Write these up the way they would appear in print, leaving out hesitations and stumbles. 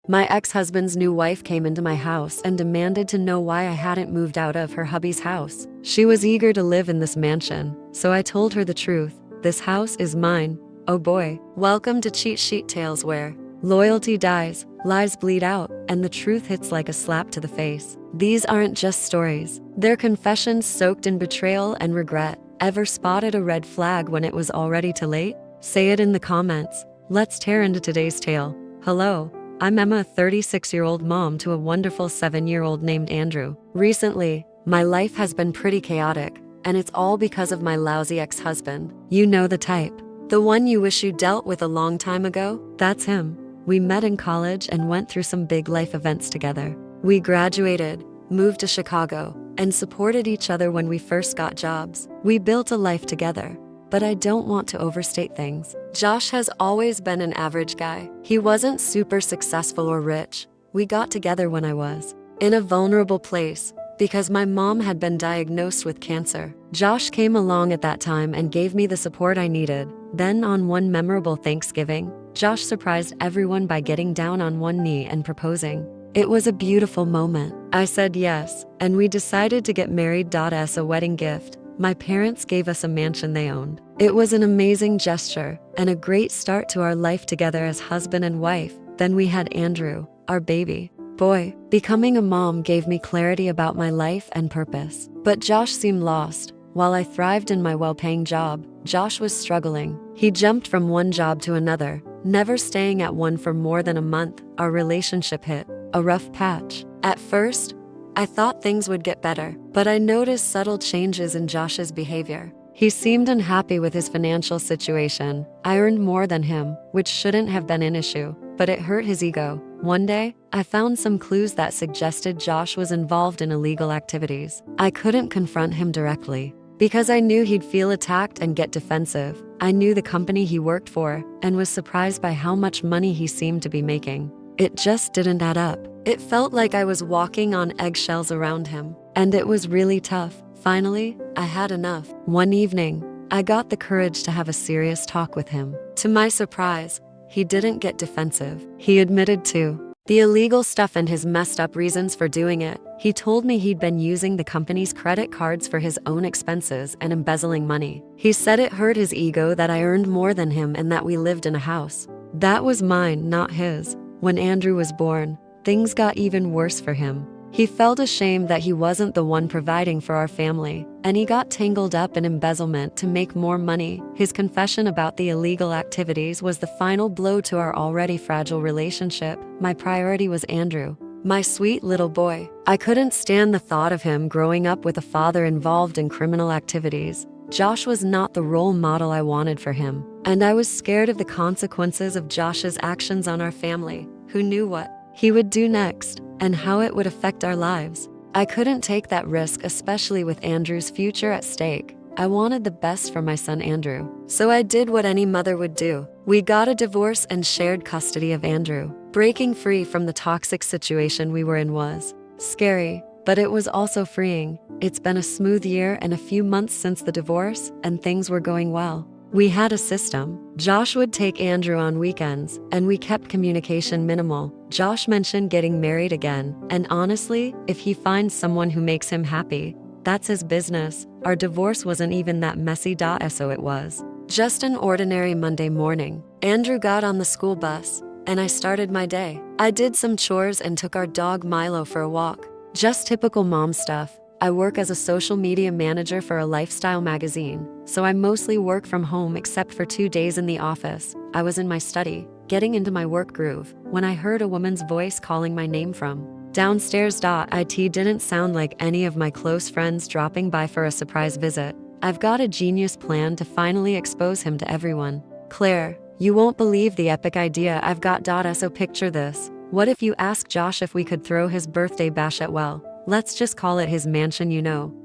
My ex-husband's new wife came into my house and demanded to know why I hadn't moved out of her hubby's house. She was eager to live in this mansion, so I told her the truth. This house is mine. Oh boy. Welcome to Cheat Sheet Tales, where loyalty dies, lies bleed out, and the truth hits like a slap to the face. These aren't just stories. They're confessions soaked in betrayal and regret. Ever spotted a red flag when it was already too late? Say it in the comments. Let's tear into today's tale. Hello, I'm Emma, a 36-year-old mom to a wonderful 7-year-old named Andrew. Recently, my life has been pretty chaotic, and it's all because of my lousy ex-husband. You know the type. The one you wish you dealt with a long time ago? That's him. We met in college and went through some big life events together. We graduated, moved to Chicago, and supported each other when we first got jobs. We built a life together. But I don't want to overstate things. Josh has always been an average guy. He wasn't super successful or rich. We got together when I was in a vulnerable place because my mom had been diagnosed with cancer. Josh came along at that time and gave me the support I needed. Then on one memorable Thanksgiving, Josh surprised everyone by getting down on one knee and proposing. It was a beautiful moment. I said yes, and we decided to get married. As a wedding gift, my parents gave us a mansion they owned. It was an amazing gesture and a great start to our life together as husband and wife. Then we had Andrew, our baby boy. Becoming a mom gave me clarity about my life and purpose. But Josh seemed lost. While I thrived in my well-paying job, Josh was struggling. He jumped from one job to another, never staying at one for more than a month. Our relationship hit a rough patch. At first, I thought things would get better, but I noticed subtle changes in Josh's behavior. He seemed unhappy with his financial situation. I earned more than him, which shouldn't have been an issue, but it hurt his ego. One day, I found some clues that suggested Josh was involved in illegal activities. I couldn't confront him directly because I knew he'd feel attacked and get defensive. I knew the company he worked for and was surprised by how much money he seemed to be making. It just didn't add up. It felt like I was walking on eggshells around him, and it was really tough. Finally, I had enough. One evening, I got the courage to have a serious talk with him. To my surprise, he didn't get defensive. He admitted to the illegal stuff and his messed up reasons for doing it. He told me he'd been using the company's credit cards for his own expenses and embezzling money. He said it hurt his ego that I earned more than him and that we lived in a house that was mine, not his. When Andrew was born, things got even worse for him. He felt ashamed that he wasn't the one providing for our family, and he got tangled up in embezzlement to make more money. His confession about the illegal activities was the final blow to our already fragile relationship. My priority was Andrew, my sweet little boy. I couldn't stand the thought of him growing up with a father involved in criminal activities. Josh was not the role model I wanted for him, and I was scared of the consequences of Josh's actions on our family. Who knew what he would do next and how it would affect our lives? I couldn't take that risk, especially with Andrew's future at stake. I wanted the best for my son Andrew, so I did what any mother would do. We got a divorce and shared custody of Andrew. Breaking free from the toxic situation we were in was scary, but it was also freeing. It's been a smooth year and a few months since the divorce, and things were going well. We had a system. Josh would take Andrew on weekends, and we kept communication minimal. Josh mentioned getting married again, and honestly, if he finds someone who makes him happy, that's his business. Our divorce wasn't even that messy. So it was just an ordinary Monday morning. Andrew got on the school bus, and I started my day. I did some chores and took our dog Milo for a walk. Just typical mom stuff. I work as a social media manager for a lifestyle magazine, so I mostly work from home except for 2 days in the office. I was in my study, getting into my work groove, when I heard a woman's voice calling my name from downstairs. It didn't sound like any of my close friends dropping by for a surprise visit. I've got a genius plan to finally expose him to everyone. Claire, you won't believe the epic idea I've got. So picture this. What if you ask Josh if we could throw his birthday bash at, well, let's just call it his mansion,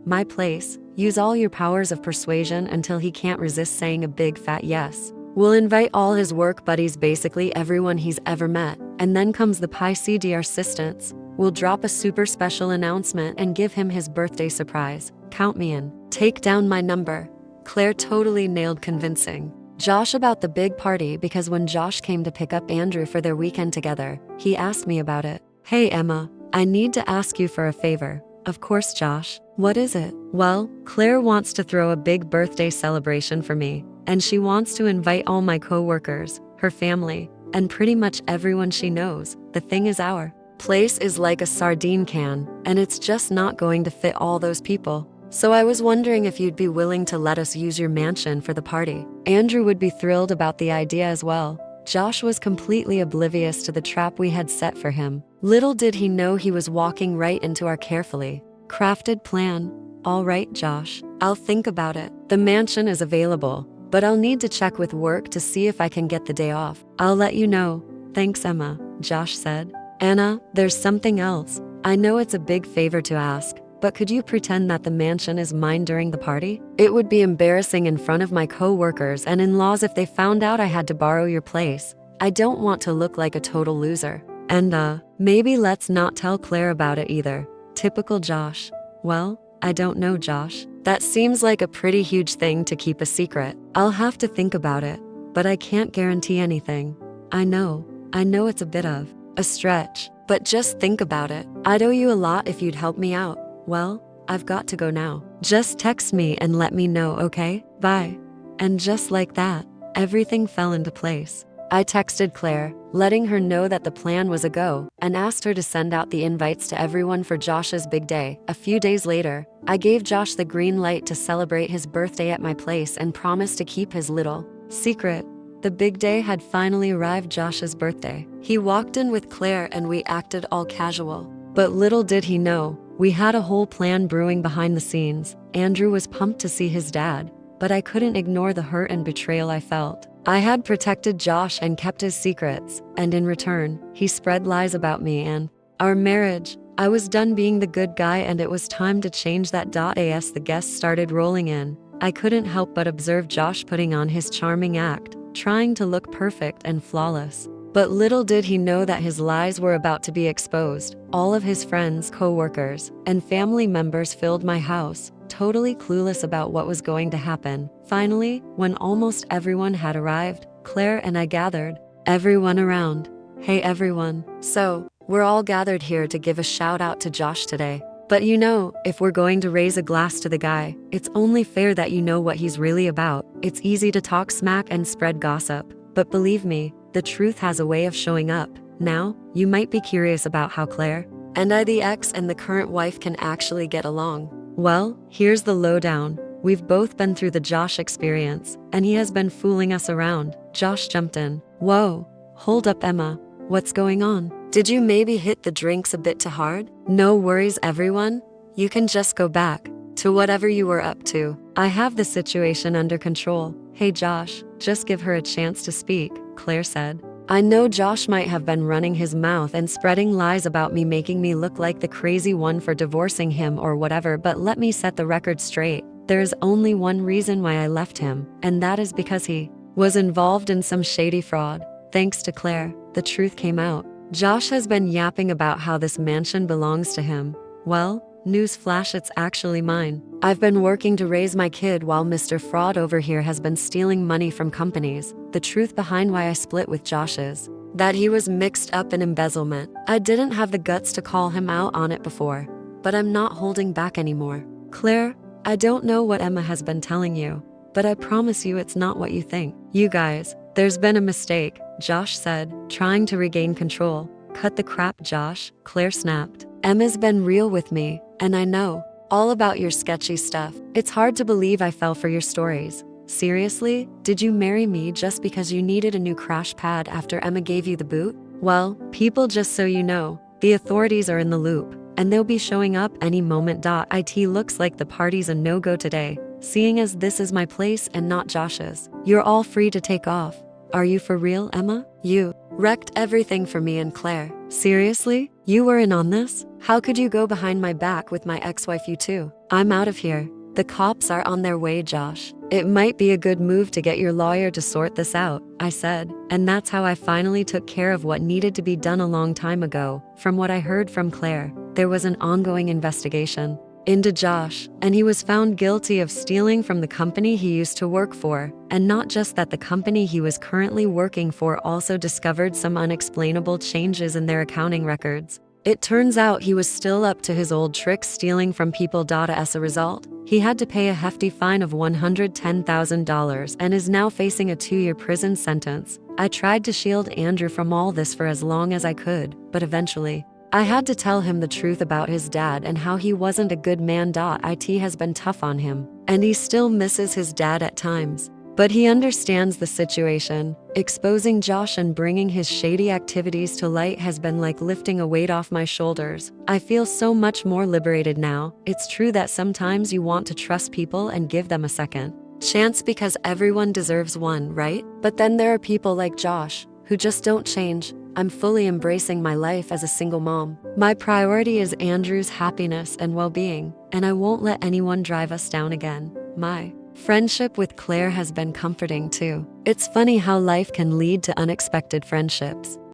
my place. Use all your powers of persuasion until he can't resist saying a big fat yes. We'll invite all his work buddies, basically everyone he's ever met. And then comes the Pi CDR assistants. We'll drop a super special announcement and give him his birthday surprise. Count me in. Take down my number. Claire totally nailed convincing Josh about the big party because when Josh came to pick up Andrew for their weekend together, he asked me about it. Hey Emma, I need to ask you for a favor. Of course, Josh. What is it? Well, Claire wants to throw a big birthday celebration for me, and she wants to invite all my co-workers, her family, and pretty much everyone she knows. The thing is, our place is like a sardine can, and it's just not going to fit all those people. So I was wondering if you'd be willing to let us use your mansion for the party. Andrew would be thrilled about the idea as well. Josh was completely oblivious to the trap we had set for him. Little did he know he was walking right into our carefully crafted plan. All right, Josh, I'll think about it. The mansion is available, but I'll need to check with work to see if I can get the day off. I'll let you know. Thanks, Emma, Josh said. Anna, there's something else. I know it's a big favor to ask, but could you pretend that the mansion is mine during the party? It would be embarrassing in front of my co-workers and in-laws if they found out I had to borrow your place. I don't want to look like a total loser. And maybe let's not tell Claire about it either. Typical Josh. Well, I don't know, Josh. That seems like a pretty huge thing to keep a secret. I'll have to think about it, but I can't guarantee anything. I know it's a bit of a stretch, but just think about it. I'd owe you a lot if you'd help me out. Well, I've got to go now. Just text me and let me know, okay? Bye. And just like that, everything fell into place. I texted Claire, letting her know that the plan was a go, and asked her to send out the invites to everyone for Josh's big day. A few days later, I gave Josh the green light to celebrate his birthday at my place and promised to keep his little secret. The big day had finally arrived. Josh's birthday. He walked in with Claire and we acted all casual. But little did he know, we had a whole plan brewing behind the scenes. Andrew was pumped to see his dad, but I couldn't ignore the hurt and betrayal I felt. I had protected Josh and kept his secrets, and in return, he spread lies about me and our marriage. I was done being the good guy and it was time to change that. As the guests started rolling in, I couldn't help but observe Josh putting on his charming act, trying to look perfect and flawless. But little did he know that his lies were about to be exposed. All of his friends, co-workers, and family members filled my house, totally clueless about what was going to happen. Finally, when almost everyone had arrived, Claire and I gathered everyone around. Hey everyone. So, we're all gathered here to give a shout out to Josh today. But you know, if we're going to raise a glass to the guy, it's only fair that you know what he's really about. It's easy to talk smack and spread gossip, but believe me, the truth has a way of showing up. Now, you might be curious about how Claire and I, the ex and the current wife, can actually get along. Well, here's the lowdown. We've both been through the Josh experience, and he has been fooling us around. Josh jumped in. Whoa, hold up, Emma. What's going on? Did you maybe hit the drinks a bit too hard? No worries, everyone. You can just go back to whatever you were up to. I have the situation under control. Hey Josh, just give her a chance to speak, Claire said. I know Josh might have been running his mouth and spreading lies about me, making me look like the crazy one for divorcing him or whatever, but let me set the record straight. There's only one reason why I left him, and that is because he was involved in some shady fraud. Thanks to Claire, the truth came out. Josh has been yapping about how this mansion belongs to him. Well, newsflash, it's actually mine. I've been working to raise my kid while Mr. Fraud over here has been stealing money from companies. The truth behind why I split with Josh is that he was mixed up in embezzlement. I didn't have the guts to call him out on it before, but I'm not holding back anymore. Claire, I don't know what Emma has been telling you, but I promise you it's not what you think. You guys, there's been a mistake, Josh said, trying to regain control. Cut the crap, Josh, Claire snapped. Emma's been real with me, and I know all about your sketchy stuff. It's hard to believe I fell for your stories. Seriously? Did you marry me just because you needed a new crash pad after Emma gave you the boot? Well, people, just so you know, the authorities are in the loop, and they'll be showing up any moment. It looks like the party's a no-go today, seeing as this is my place and not Josh's. You're all free to take off. Are you for real, Emma? You wrecked everything for me and Claire. Seriously? You were in on this? How could you go behind my back with my ex-wife, you two? I'm out of here. The cops are on their way, Josh. It might be a good move to get your lawyer to sort this out, I said, and that's how I finally took care of what needed to be done a long time ago. From what I heard from Claire, there was an ongoing investigation. into Josh, and he was found guilty of stealing from the company he used to work for. And not just that, the company he was currently working for also discovered some unexplainable changes in their accounting records. It turns out he was still up to his old tricks, stealing from people. As a result, he had to pay a hefty fine of $110,000 and is now facing a 2-year prison sentence. I tried to shield Andrew from all this for as long as I could, but eventually, I had to tell him the truth about his dad and how he wasn't a good man. It has been tough on him, and he still misses his dad at times. But he understands the situation. Exposing Josh and bringing his shady activities to light has been like lifting a weight off my shoulders. I feel so much more liberated now. It's true that sometimes you want to trust people and give them a second chance because everyone deserves one, right? But then there are people like Josh who just don't change. I'm fully embracing my life as a single mom. My priority is Andrew's happiness and well-being, and I won't let anyone drive us down again. My friendship with Claire has been comforting too. It's funny how life can lead to unexpected friendships.